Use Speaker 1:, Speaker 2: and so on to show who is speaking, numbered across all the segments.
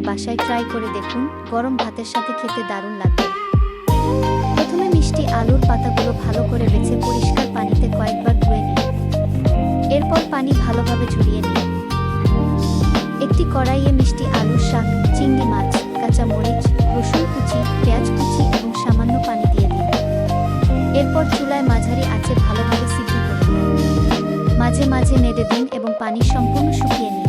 Speaker 1: বাসায় ট্রাই করে দেখুন, গরম ভাতের সাথে খেতে দারুণ লাগবে। প্রথমে মিষ্টি আলুর পাতাগুলো ভালো করে বেছে পরিষ্কার পানিতে কয়েকবার ধুয়ে নিন। এরপর পানি ভালোভাবে ঝরিয়ে নিন। একটি কড়াইয়ে মিষ্টি আলুর শাক, চিংড়ি মাছ, কাঁচা মরিচ, রসুন কুচি, পেঁয়াজ কুচি এবং সামান্য পানি দিয়ে দিন। এরপর চুলায় মাঝারি আঁচে ভালোভাবে সিদ্ধ করে নিন। মাঝে মাঝে নেড়ে দিন এবং পানি সম্পূর্ণ শুকিয়ে নিন।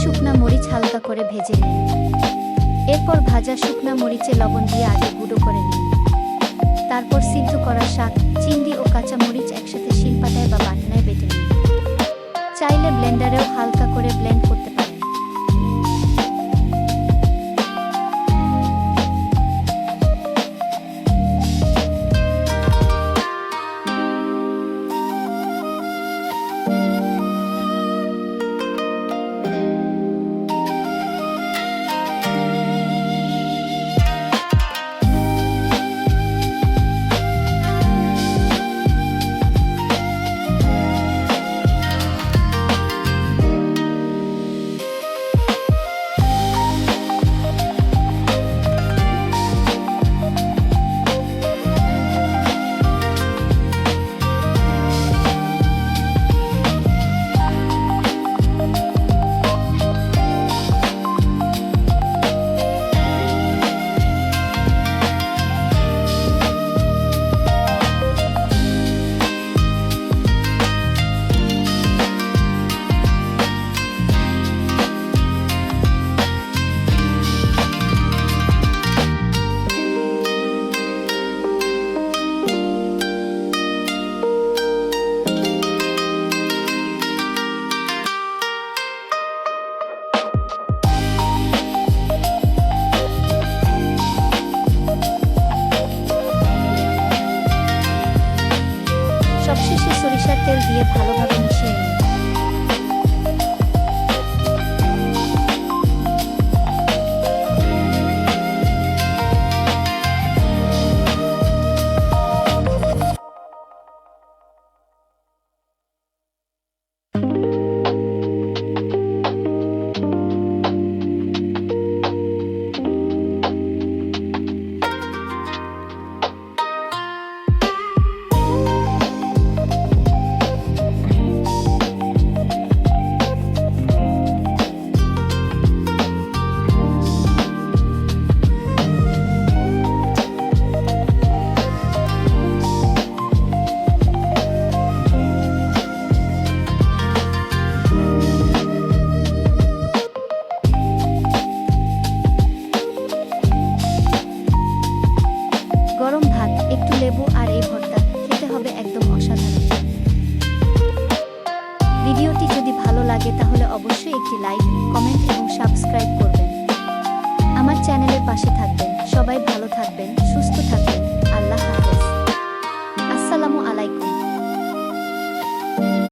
Speaker 1: শুকনা মরিচ হালকা করে ভেজে নিন। এরপর ভাজা শুকনা মরিচে লবণ দিয়ে আগে গুঁড়ো করে নিন। তারপর সিদ্ধ করা শাক, চিংড়ি ও কাঁচা মরিচ একসাথে শিলপাটায় বা বাটনায় বেটে নিন। চাইলে ব্লেন্ডারেও হালকা করে ব্লেন্ড করতে পারেন। সবশেষে সরিষার তেল দিয়ে ভালোভাবে মিশিয়ে নিন। ভিডিওটি যদি ভালো লাগে তাহলে অবশ্যই একটি লাইক, কমেন্ট এবং সাবস্ক্রাইব করবেন। আমার চ্যানেলের পাশে থাকবেন। সবাই ভালো থাকবেন, সুস্থ থাকবেন। আল্লাহ হাফেজ।